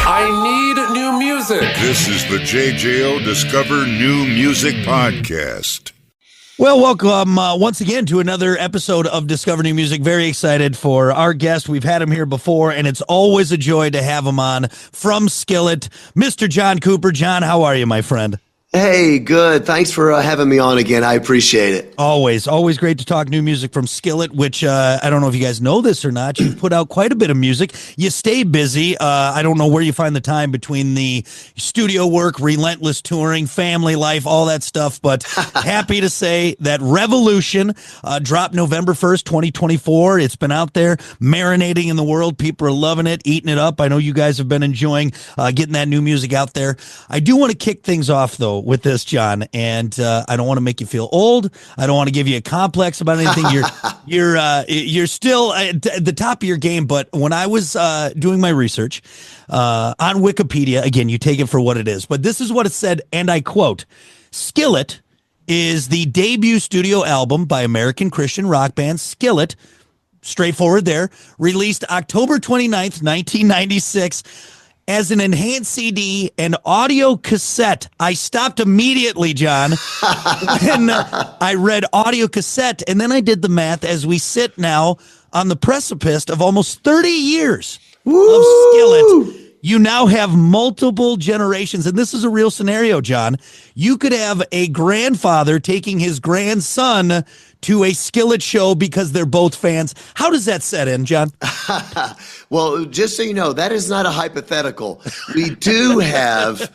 I need new music. This is the JJO Discover New Music Podcast. Well, welcome once again to another episode of Discover New Music. Very excited for our guest. We've had him here before, and it's always a joy to have him on from Skillet, Mr. John Cooper. John, how are you, my friend? Hey, good. Thanks for having me on again. I appreciate it. Always great to talk new music from Skillet, which I don't know if you guys know this or not. You've put out quite a bit of music. You stay busy. I don't know where you find the time between the studio work, relentless touring, family life, all that stuff. But happy to say that Revolution dropped November 1st, 2024. It's been out there marinating in the world. People are loving it, eating it up. I know you guys have been enjoying getting that new music out there. I do want to kick things off, though, with this, John, and I don't want to make you feel old. I don't want to give you a complex about anything. You're still at the top of your game. But when I was doing my research on Wikipedia, again, you take it for what it is, but this is what it said, and I quote: "Skillet is the debut studio album by American Christian rock band Skillet." Straightforward there. Released October 29th, 1996. As an enhanced CD and audio cassette. I stopped immediately, John, when I read audio cassette, and then I did the math as we sit now on the precipice of almost 30 years of Skillet. You now have multiple generations, and this is a real scenario, John. You could have a grandfather taking his grandson to a Skillet show because they're both fans. How does that set in, John? Well, just so you know, that is not a hypothetical. We do have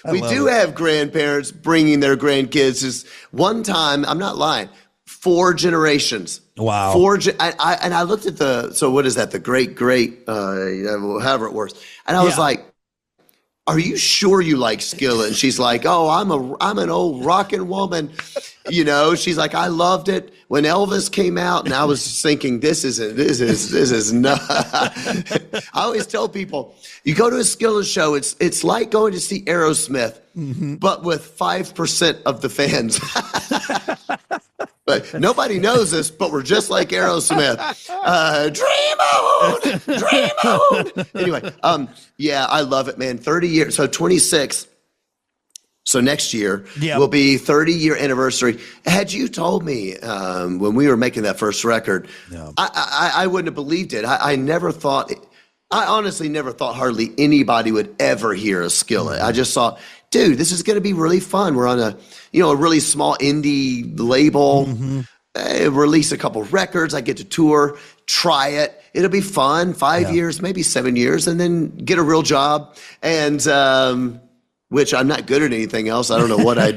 have grandparents bringing their grandkids. Is one time, I'm not lying, 4 generations. Wow. And I looked at what is that? The great, however it works. And I was like, are you sure you like Skillet? And she's like, oh, I'm an old rockin' woman. You know, she's like, I loved it when Elvis came out, and I was just thinking, this is not. I always tell people, you go to a Skillet show, it's like going to see Aerosmith, but with 5% of the fans. But nobody knows this, but we're just like Aerosmith. Dream on. Anyway, I love it, man. 30 years, so 26. So next year will be 30-year anniversary. Had you told me when we were making that first record, I wouldn't have believed it. I never thought. I honestly never thought hardly anybody would ever hear a Skillet. I just thought, dude, this is going to be really fun. We're on a really small indie label. Release a couple records. I get to tour, try it. It'll be fun. 5 years, maybe 7 years, and then get a real job. And which I'm not good at anything else. I don't know what I'd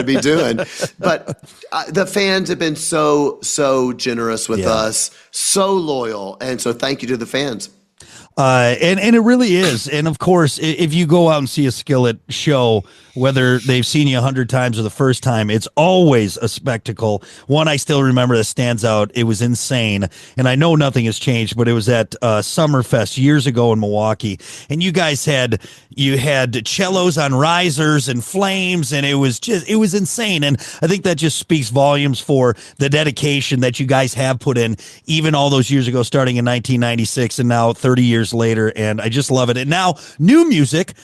be doing. But the fans have been so generous with us, so loyal, and so thank you to the fans. And it really is. And of course, if you go out and see a Skillet show, whether they've seen you 100 times or the first time, it's always a spectacle. One I still remember that stands out. It was insane. And I know nothing has changed, but it was at Summerfest years ago in Milwaukee. And you guys had cellos on risers and flames, and it was insane. And I think that just speaks volumes for the dedication that you guys have put in, even all those years ago, starting in 1996 and now 30 years later. And I just love it. And now new music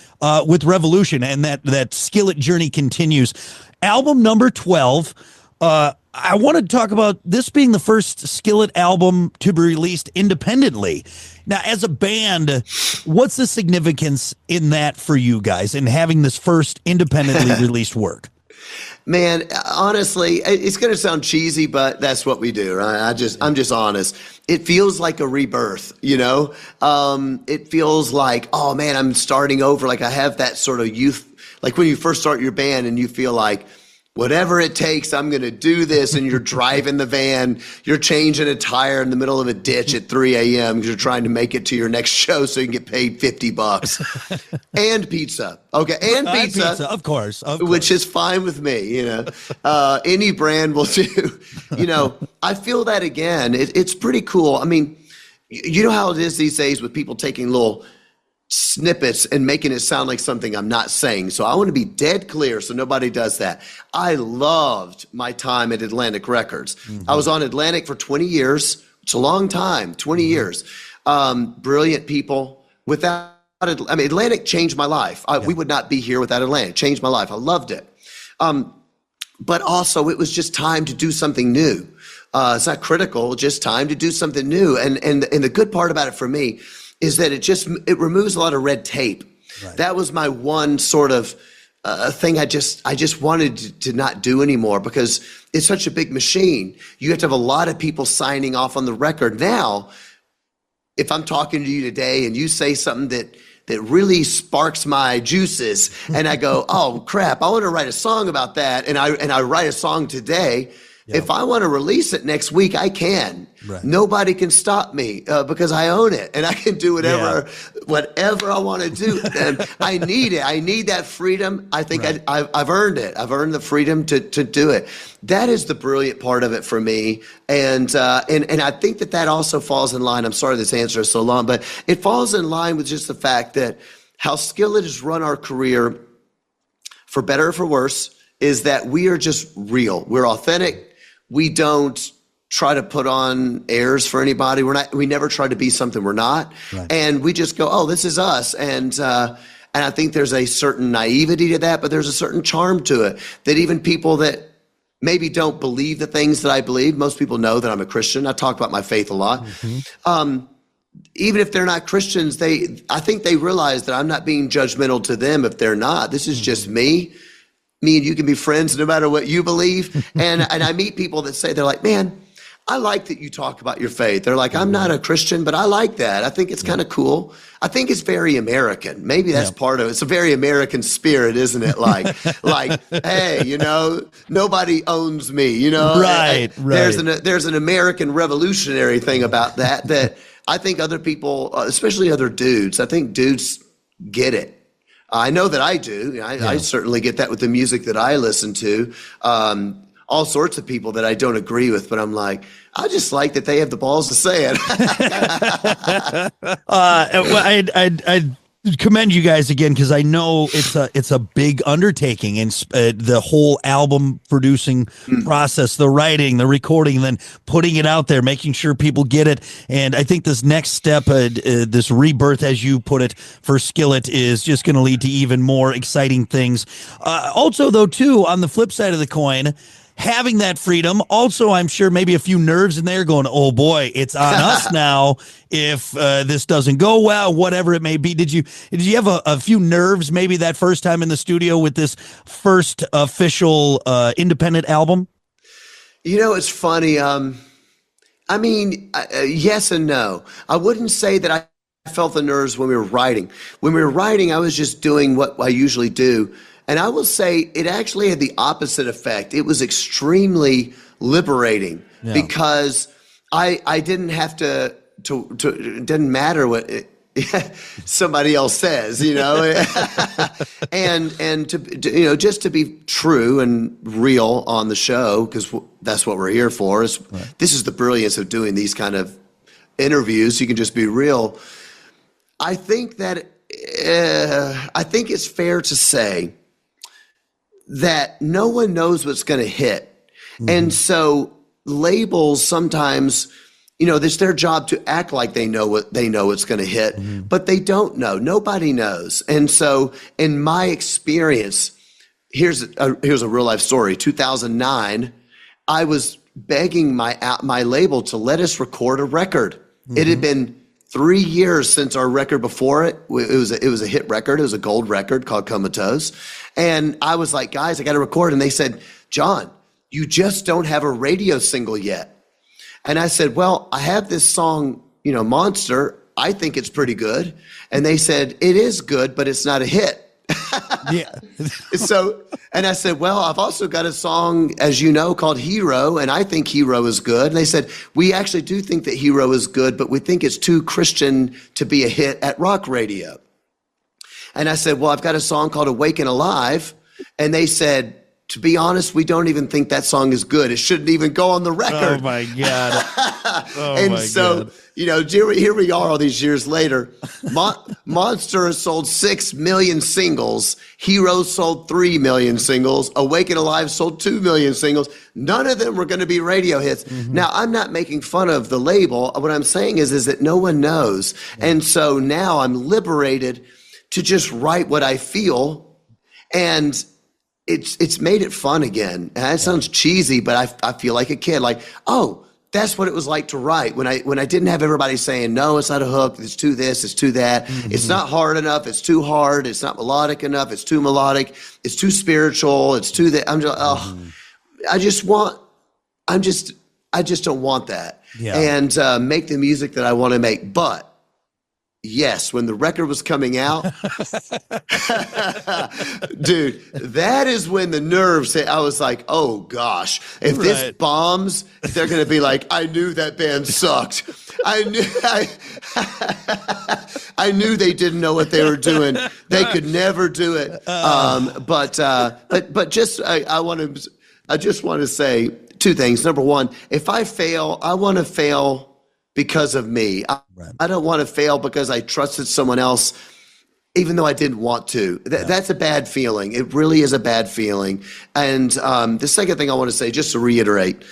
with Revolution, and that Skillet journey continues. Album number 12. I want to talk about this being the first Skillet album to be released independently. Now, as a band, what's the significance in that for you guys in having this first independently released work? Man, honestly, it's going to sound cheesy, but that's what we do, right? I'm just honest. It feels like a rebirth, you know? It feels like, oh man, I'm starting over. Like I have that sort of youth, like when you first start your band and you feel like, whatever it takes, I'm going to do this. And you're driving the van, you're changing a tire in the middle of a ditch at 3 a.m. because you're trying to make it to your next show so you can get paid $50 and pizza. Okay. And pizza, of course, which is fine with me. You know, any brand will do, you know, I feel that again. It's pretty cool. I mean, you know how it is these days with people taking little snippets and making it sound like something I'm not saying. So I want to be dead clear so nobody does that. I loved my time at Atlantic Records. I was on Atlantic for 20 years. It's a long time, 20 years. Brilliant people. without it, I mean, Atlantic changed my life. We would not be here without Atlantic. Changed my life. I loved it. But also it was just time to do something new. It's not critical, just time to do something new. And the good part about it for me is that it removes a lot of red tape. Right. That was my one sort of thing I just wanted to not do anymore, because it's such a big machine. You have to have a lot of people signing off on the record. Now, if I'm talking to you today and you say something that really sparks my juices, and I go, oh crap, I want to write a song about that, and I write a song today. Yep. If I want to release it next week, I can. Right. Nobody can stop me because I own it, and I can do whatever I want to do. And I need it. I need that freedom. I think I've earned it. I've earned the freedom to do it. That is the brilliant part of it for me. And I think that also falls in line. I'm sorry this answer is so long, but it falls in line with just the fact that how Skillet has run our career, for better or for worse, is that we are just real. We're authentic. We don't try to put on airs for anybody. We never try to be something we're not. Right. And we just go, oh, this is us. And I think there's a certain naivety to that, but there's a certain charm to it that even people that maybe don't believe the things that I believe, most people know that I'm a Christian. I talk about my faith a lot. Mm-hmm. Even if they're not Christians, I think they realize that I'm not being judgmental to them if they're not. This is just me. Me and you can be friends no matter what you believe. And I meet people that say, they're like, man, I like that you talk about your faith. They're like, I'm not a Christian, but I like that. I think it's kind of cool. I think it's very American. Maybe that's part of it. It's a very American spirit, isn't it? Like, hey, nobody owns me, Right. There's an American revolutionary thing about that I think other people, especially other dudes, I think dudes get it. I know that I do. I certainly get that with the music that I listen to. All sorts of people that I don't agree with, but I'm like, I just like that they have the balls to say it. I commend you guys again, because I know it's a big undertaking, and the whole album producing process, the writing, the recording, then putting it out there, making sure people get it. And I think this next step, this rebirth, as you put it, for Skillet, is just going to lead to even more exciting things. Also, though, too, on the flip side of the coin, having that freedom, also, I'm sure maybe a few nerves in there going, oh boy, it's on us now if this doesn't go well, whatever it may be. Did you have a few nerves maybe that first time in the studio with this first official independent album? It's funny. Yes and no. I wouldn't say that I felt the nerves when we were writing. When we were writing, I was just doing what I usually do. And I will say it actually had the opposite effect. It was extremely liberating because I didn't have to it didn't matter what somebody else says, and to just to be true and real on the show, because that's what we're here for. This is the brilliance of doing these kind of interviews. You can just be real. I think that I think it's fair to say that no one knows what's going to hit. Mm-hmm. And so labels sometimes, it's their job to act like they know what's going to hit, but they don't know. Nobody knows. And so in my experience, here's a real life story. 2009, I was begging my label to let us record a record. Mm-hmm. It had been 3 years since our record before it. It was a hit record. It was a gold record called Comatose. And I was like, guys, I got to record. And they said, John, you just don't have a radio single yet. And I said, well, I have this song, Monster. I think it's pretty good. And they said, it is good, but it's not a hit. Yeah. And I said, well, I've also got a song, as you know, called Hero, and I think Hero is good. And they said, we actually do think that Hero is good, but we think it's too Christian to be a hit at rock radio. And I said, well, I've got a song called Awake and Alive. And they said, to be honest, we don't even think that song is good. It shouldn't even go on the record. Oh my God. And so, you know, here we are all these years later. Monster has sold 6 million singles. Hero sold 3 million singles. Awake and Alive sold 2 million singles. None of them were going to be radio hits. Now, I'm not making fun of the label. What I'm saying is that no one knows. And so now I'm liberated to just write what I feel, and it's made it fun again. And that sounds cheesy, but I feel like a kid. Like, oh, that's what it was like to write when I didn't have everybody saying, no, it's not a hook, it's too this, it's too that. It's not hard enough, it's too hard. It's not melodic enough, it's too melodic. It's too spiritual, it's too that. I'm just, I just don't want that. And make the music that I want to make. But yes, when the record was coming out, dude, that is when the nerves hit. I was like, oh gosh, if this bombs, they're going to be like, I knew that band sucked. I knew they didn't know what they were doing. They could never do it. But just, I just want to say 2 things. Number 1, if I fail, I want to fail because of me. I don't want to fail because I trusted someone else, even though I didn't want to. That's a bad feeling. It really is a bad feeling. And the second thing I want to say, just to reiterate,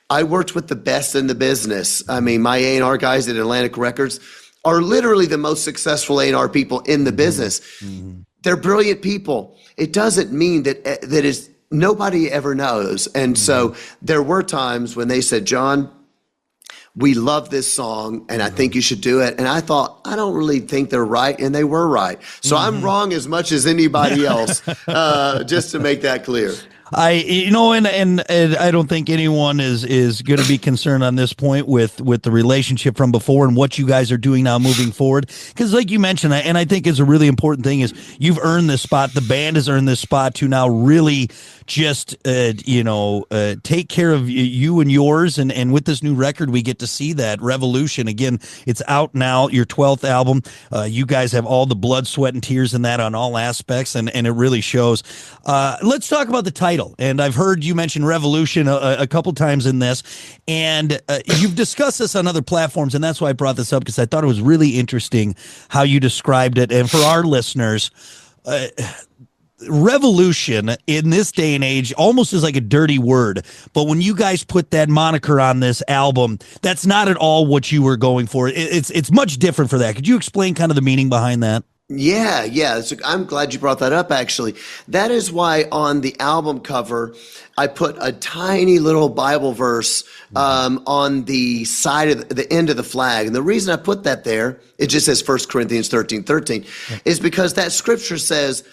I worked with the best in the business. I mean, my A&R guys at Atlantic Records are literally the most successful A&R people in the business. They're brilliant people. It doesn't mean that nobody ever knows. And so there were times when they said, John, we love this song, and I think you should do it. And I thought, I don't really think they're right, and they were right. So I'm wrong as much as anybody else, just to make that clear. And I don't think anyone is going to be concerned on this point with the relationship from before and what you guys are doing now moving forward. Because like you mentioned, and I think is a really important thing, is you've earned this spot. The band has earned this spot to now really just, take care of you and yours. And with this new record, we get to see that Revolution. Again, it's out now, your 12th album. You guys have all the blood, sweat, and tears in that on all aspects, and it really shows. Let's talk about the title. And I've heard you mention Revolution a couple times in this, and you've discussed this on other platforms, and that's why I brought this up, because I thought it was really interesting how you described it. And for our listeners, revolution in this day and age almost is like a dirty word, but when you guys put that moniker on this album, that's not at all what you were going for. It's much different for that. Could you explain kind of the meaning behind that? Yeah. So I'm glad you brought that up, actually. That is why on the album cover, I put a tiny little Bible verse on the side of the end of the flag. And the reason I put that there, it just says 1 Corinthians 13:13, is because that scripture says,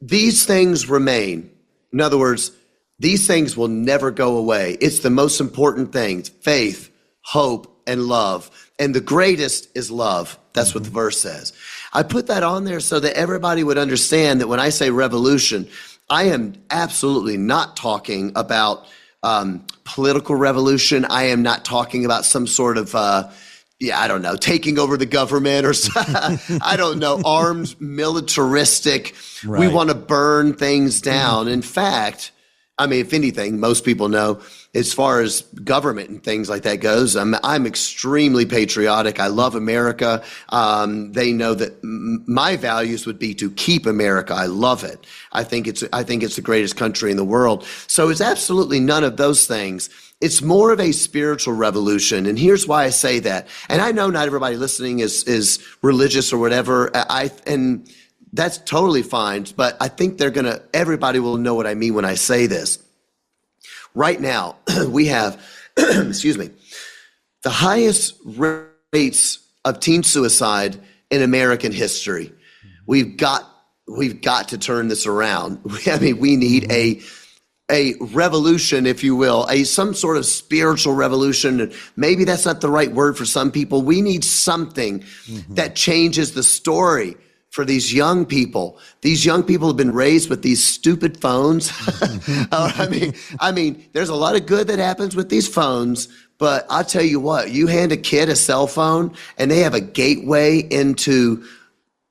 these things remain. In other words, these things will never go away. It's the most important things: faith, hope, and love. And the greatest is love. That's what the verse says. I put that on there so that everybody would understand that when I say revolution, I am absolutely not talking about political revolution. I am not talking about some sort of, taking over the government or I don't know, armed, militaristic. Right. We want to burn things down. In fact, I mean, if anything, most people know, as far as government and things like that goes, I'm extremely patriotic. I love America. They know that my values would be to keep America. I love it. I think it's the greatest country in the world. So it's absolutely none of those things. It's more of a spiritual revolution. And here's why I say that. And I know not everybody listening is religious or whatever. And that's totally fine. But I think everybody will know what I mean when I say this. Right now, we have, the highest rates of teen suicide in American history. We've got to turn this around. I mean, we need a revolution, if you will, some sort of spiritual revolution. Maybe that's not the right word for some people. We need something that changes the story for these young people. These young people have been raised with these stupid phones. I mean, there's a lot of good that happens with these phones, but I'll tell you what, you hand a kid a cell phone and they have a gateway into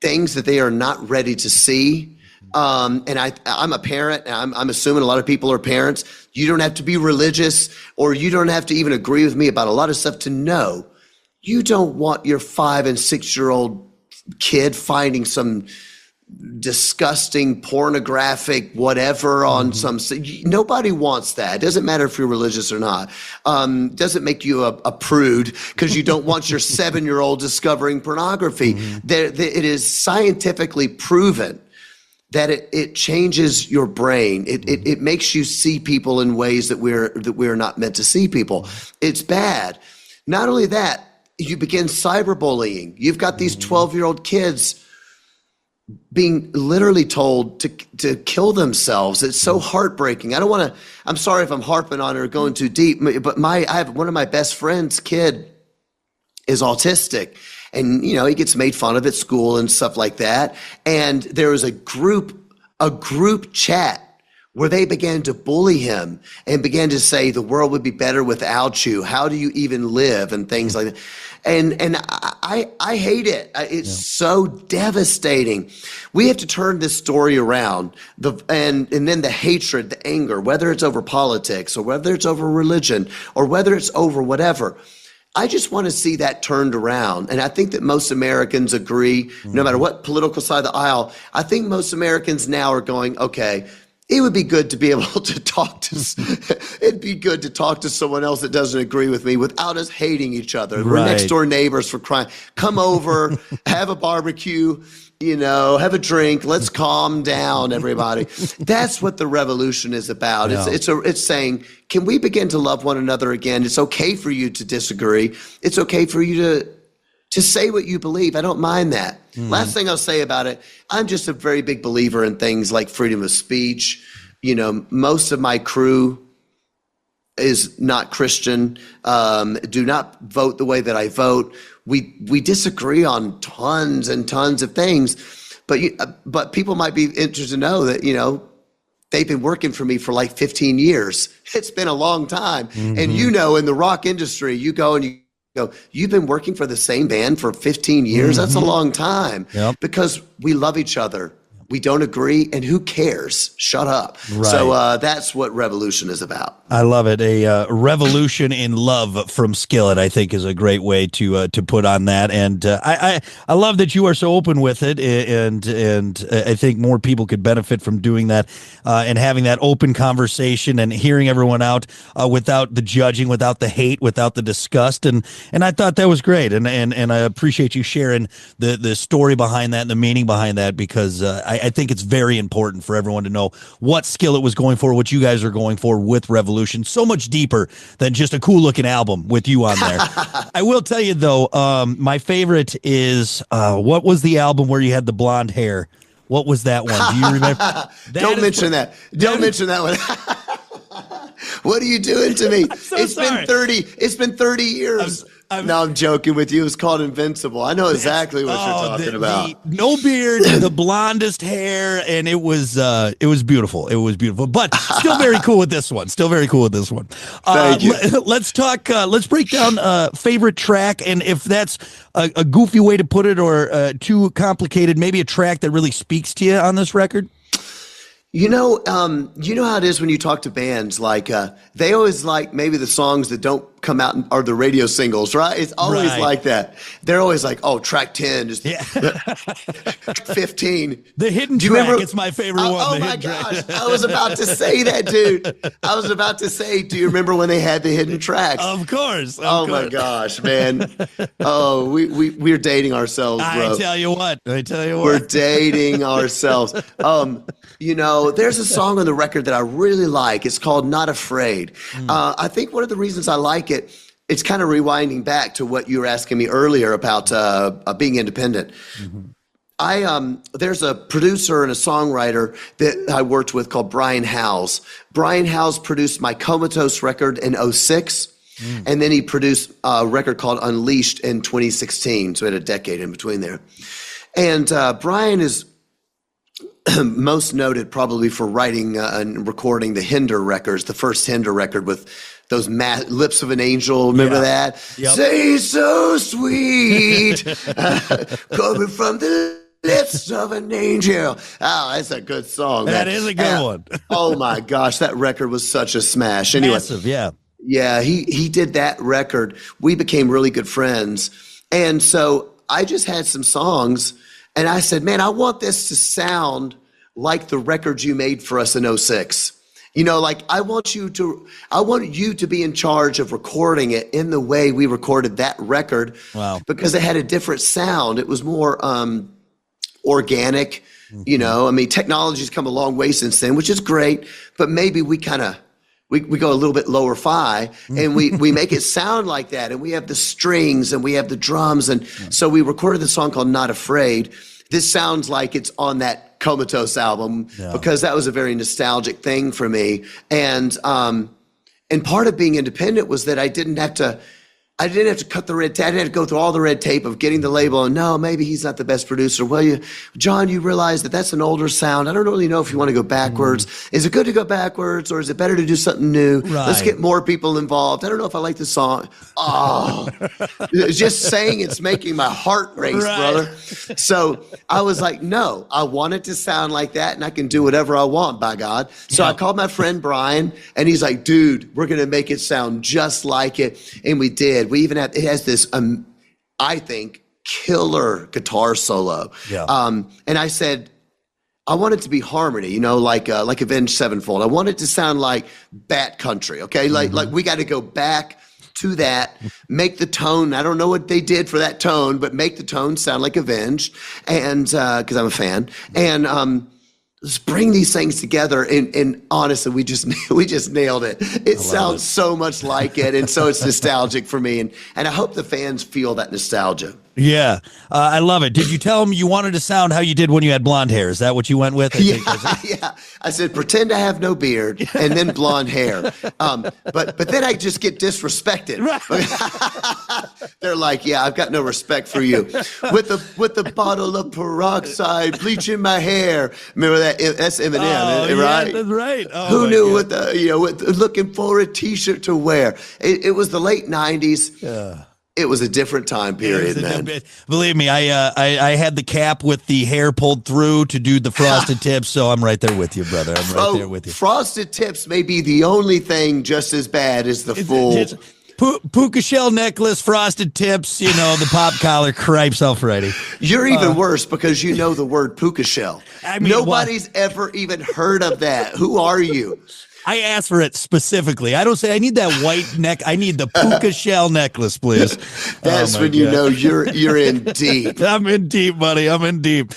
things that they are not ready to see. And I'm a parent, and I'm assuming a lot of people are parents. You don't have to be religious, or you don't have to even agree with me about a lot of stuff to know you don't want your 5 and 6-year-old kid finding some disgusting pornographic whatever on nobody wants that. It doesn't matter if you're religious or not. Doesn't make you a prude because you don't want your 7-year-old discovering pornography. It is scientifically proven that it changes your brain. It makes you see people in ways that we're not meant to see people. It's bad. Not only that, you begin cyberbullying. You've got these 12-year-old kids being literally told to kill themselves. It's so heartbreaking. I'm sorry if I'm harping on it or going too deep, but I have one of my best friend's kid is autistic, and he gets made fun of at school and stuff like that. And there was a group chat where they began to bully him and began to say the world would be better without you. How do you even live? And things like that. And I hate it. It's so devastating. We have to turn this story around. And then the hatred, the anger, whether it's over politics or whether it's over religion or whether it's over whatever. I just want to see that turned around. And I think that most Americans agree, no matter what political side of the aisle, I think most Americans now are going, okay, it would be good to be able to talk to, it'd be good to talk to someone else that doesn't agree with me without us hating each other. Right. We're next door neighbors for crying. Come over, have a barbecue, have a drink. Let's calm down, everybody. That's what the revolution is about. Yeah. It's saying, can we begin to love one another again? It's okay for you to disagree. It's okay for you to say what you believe. I don't mind that. Last thing I'll say about it, I'm just a very big believer in things like freedom of speech. Most of my crew is not Christian, do not vote the way that I vote. We disagree on tons and tons of things, but people might be interested to know that, they've been working for me for like 15 years. It's been a long time. And in the rock industry, you go and you've been working for the same band for 15 years? That's a long time. Yep. Because we love each other. We don't agree, and who cares? Shut up. Right. So that's what revolution is about. I love it. A revolution in love from Skillet, I think, is a great way to put on that. And I love that you are so open with it, and I think more people could benefit from doing that and having that open conversation and hearing everyone out without the judging, without the hate, without the disgust. And I thought that was great, and I appreciate you sharing the story behind that and the meaning behind that, because I think it's very important for everyone to know what Skillet was going for, what you guys are going for with Revolution. So much deeper than just a cool looking album with you on there. I will tell you though, my favorite is what was the album where you had the blonde hair? What was that one? Do you remember? Don't mention that. Don't mention that one. What are you doing to me? It's been 30 years. No, I'm joking with you. It's called Invincible. I know exactly what you're talking about. No beard, the blondest hair, and it was beautiful. It was beautiful, but still very cool with this one. Thank you. Let's talk. Let's break down favorite track, and if that's a goofy way to put it or too complicated, maybe a track that really speaks to you on this record. You know how it is when you talk to bands, like they always like maybe the songs that don't come out are the radio singles, right? It's always like that. They're always like, oh, track 10 is 15. The hidden track, it's my favorite one. Oh my gosh, I was about to say that, dude. I was about to say, do you remember when they had the hidden tracks? Of course. My gosh, man. Oh, we're dating ourselves, bro. I tell you what. We're dating ourselves. There's a song on the record that I really like. It's called Not Afraid. I think one of the reasons I like it, it's kind of rewinding back to what you were asking me earlier about being independent. There's a producer and a songwriter that I worked with called Brian Howes. Brian Howes produced my Comatose record in 2006. And then he produced a record called Unleashed in 2016. So we had a decade in between there. And Brian is most noted probably for writing and recording the Hinder records, the first Hinder record with those Lips of an Angel. Remember that? Yep. Say so sweet, coming from the Lips of an Angel. Oh, that's a good song. That man. is a good one. Oh my gosh, that record was such a smash. Anyway, Massive, yeah. Yeah, he did that record. We became really good friends. And so I just had some songs and I said, man, I want this to sound like the record you made for us in '06. Like I want you to be in charge of recording it in the way we recorded that record. Wow. Because it had a different sound. It was more organic. I mean, technology's come a long way since then, which is great, but maybe we kind of we go a little bit lower fi and we make it sound like that, and we have the strings and we have the drums, and so we recorded the song called Not Afraid. This sounds like it's on that Comatose album because that was a very nostalgic thing for me. And part of being independent was that I didn't have to cut the red tape. I didn't have to go through all the red tape of getting the label. And no, maybe he's not the best producer. Well, John, you realize that that's an older sound. I don't really know if you want to go backwards. Is it good to go backwards, or is it better to do something new? Right. Let's get more people involved. I don't know if I like the song. Oh, just saying it's making my heart race, brother. So I was like, no, I want it to sound like that, and I can do whatever I want, by God. So I called my friend Brian, and he's like, dude, we're going to make it sound just like it. And we did. We even it has this, I think, killer guitar solo. Yeah. And I said, I want it to be harmony, like Avenged Sevenfold. I want it to sound like Bat Country, okay? Like we got to go back to that, make the tone. I don't know what they did for that tone, but make the tone sound like Avenged, and because I'm a fan, and let's bring these things together, and honestly, we just nailed it. It sounds so much like it, and so it's nostalgic for me, and I hope the fans feel that nostalgia. Yeah, I love it. Did you tell them you wanted to sound how you did when you had blonde hair? Is that what you went with? Yeah. I said, pretend to have no beard and then blonde hair. But then I just get disrespected. They're like, yeah, I've got no respect for you. With the bottle of peroxide bleaching my hair. Remember that? That's Eminem, right? Yeah, that's right. Oh, who knew with looking for a T-shirt to wear? It was the late '90s. Yeah. It was a different time period, man. Believe me, I had the cap with the hair pulled through to do the frosted tips, so I'm right there with you, brother. I'm right there with you. Frosted tips may be the only thing just as bad as the full puka shell necklace, frosted tips, the pop collar, cripes Alfredo. You're even worse because you know the word puka shell. I mean, nobody's ever even heard of that. Who are you? I asked for it specifically. I don't say I need that white neck. I need the puka shell necklace, please. That's when you know you're in deep. I'm in deep, buddy. I'm in deep.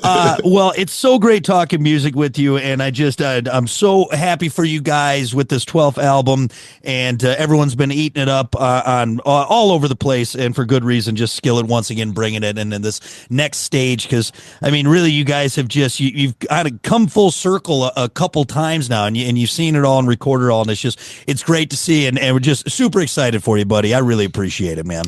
Well, it's so great talking music with you, and I'm so happy for you guys with this 12th album, and everyone's been eating it up on all over the place, and for good reason. Just Skillet once again bringing it in this next stage, because I mean, really, you guys have you've kind of come full circle a couple times now, and you've seen it all and recorded it all, and it's great to see, and we're just super excited for you, buddy. I really appreciate it, man.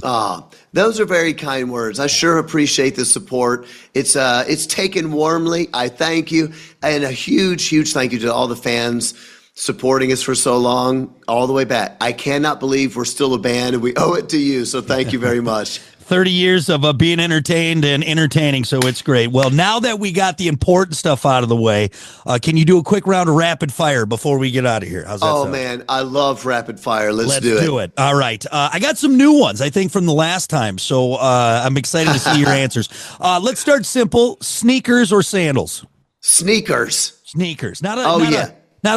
Those are very kind words. I sure appreciate the support. It's taken warmly. I thank you, and a huge thank you to all the fans supporting us for so long, all the way back. I cannot believe we're still a band, and we owe it to you, so thank you very much. 30 years of being entertained and entertaining, so it's great. Well, now that we got the important stuff out of the way, can you do a quick round of rapid fire before we get out of here? How's that sound? Man, I love rapid fire. Let's do it. All right. I got some new ones, I think, from the last time, so I'm excited to see your answers. Let's start simple. Sneakers or sandals? Sneakers. Not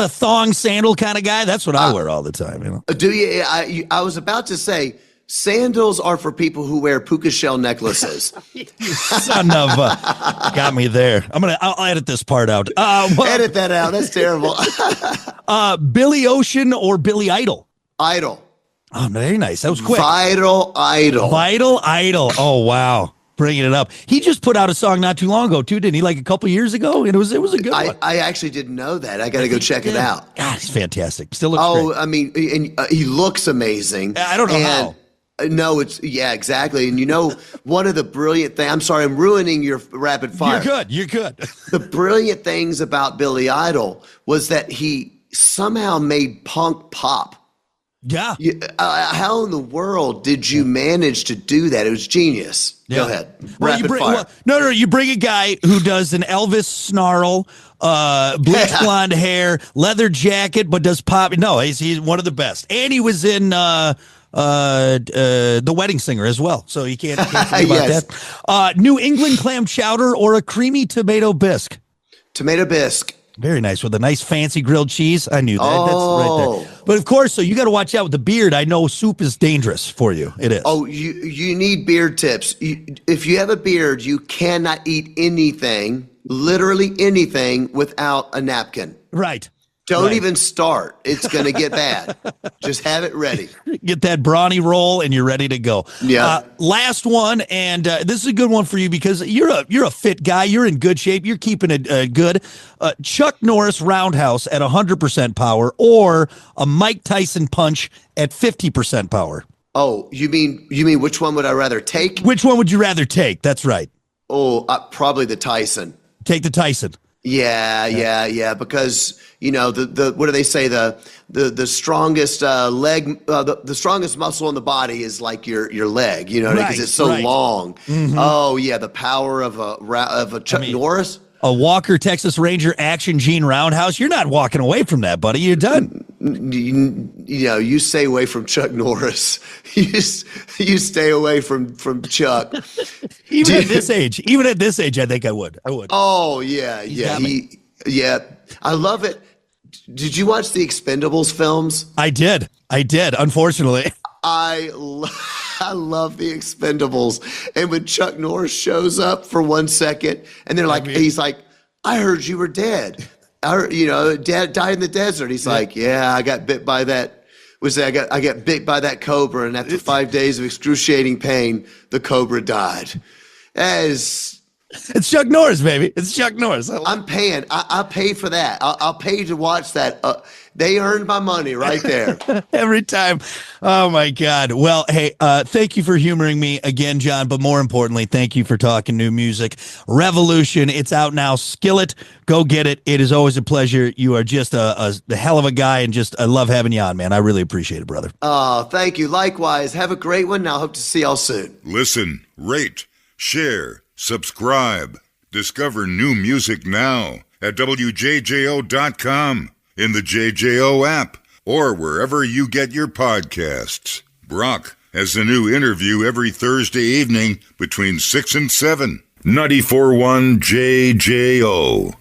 a thong sandal kind of guy. That's what I wear all the time. Do you? I was about to say, sandals are for people who wear puka shell necklaces. You son of a... Got me there. I'll edit this part out. Edit that out. That's terrible. Billy Ocean or Billy Idol? Idol. Oh, very nice. That was quick. Vital Idol. Oh, wow. Bringing it up. He just put out a song not too long ago, too, didn't he? Like a couple years ago? And it was a good one. I actually didn't know that. I got to go check it out. God, he's fantastic. Still looks great. I mean, and he looks amazing. I don't know how. No, exactly. And one of the brilliant things, I'm sorry, I'm ruining your rapid fire. You're good. The brilliant things about Billy Idol was that he somehow made punk pop. Yeah. How in the world did you manage to do that? It was genius. Yeah. Go ahead. Well, Rapid fire. No. You bring a guy who does an Elvis snarl, bleach blonde hair, leather jacket, but does pop. No, he's one of the best. And he was in The Wedding Singer as well. So you can't forget about Yes. that. New England clam chowder or a creamy tomato bisque. Tomato bisque. Very nice, with a nice fancy grilled cheese. I knew that. Oh. That's right there. But of course, so you got to watch out with the beard. I know soup is dangerous for you. It is. Oh, you need beard tips. If you have a beard, you cannot eat anything, literally anything, without a napkin. Right. Don't even start. It's going to get bad. Just have it ready. Get that brawny roll and you're ready to go. Yeah. Last one, and this is a good one for you because you're a fit guy. You're in good shape. You're keeping it good. Chuck Norris roundhouse at 100% power or a Mike Tyson punch at 50% power. Oh, you mean which one would I rather take? Which one would you rather take? That's right. Oh, probably the Tyson. Take the Tyson. Yeah. Because the what do they say? The strongest leg, the strongest muscle in the body is like your leg. You know, because it's so long. Mm-hmm. Oh yeah, the power of a Chuck Norris. A Walker Texas Ranger Action Gene roundhouse. You're not walking away from that, buddy. You're done. You stay away from Chuck Norris. You stay away from Chuck. Even at this age, I think I would. Oh yeah. I love it. Did you watch the Expendables films? I did. Unfortunately. I love the Expendables. And when Chuck Norris shows up for 1 second and he's like, I heard you were dead. Dad died in the desert. He's like, yeah, I got bit by that. I got bit by that cobra. And after 5 days of excruciating pain, the cobra died. It's Chuck Norris, baby. It's Chuck Norris. I'm paying. I pay for that. I'll pay to watch that. They earned my money right there. Every time. Oh, my God. Well, hey, thank you for humoring me again, John. But more importantly, thank you for talking new music. Revolution. It's out now. Skillet. Go get it. It is always a pleasure. You are just a hell of a guy, and I love having you on, man. I really appreciate it, brother. Oh, thank you. Likewise. Have a great one. I hope to see y'all soon. Listen, rate, share, subscribe. Discover new music now at WJJO.com, in the JJO app, or wherever you get your podcasts. Brock has a new interview every Thursday evening between 6 and 7. 94.1 JJO.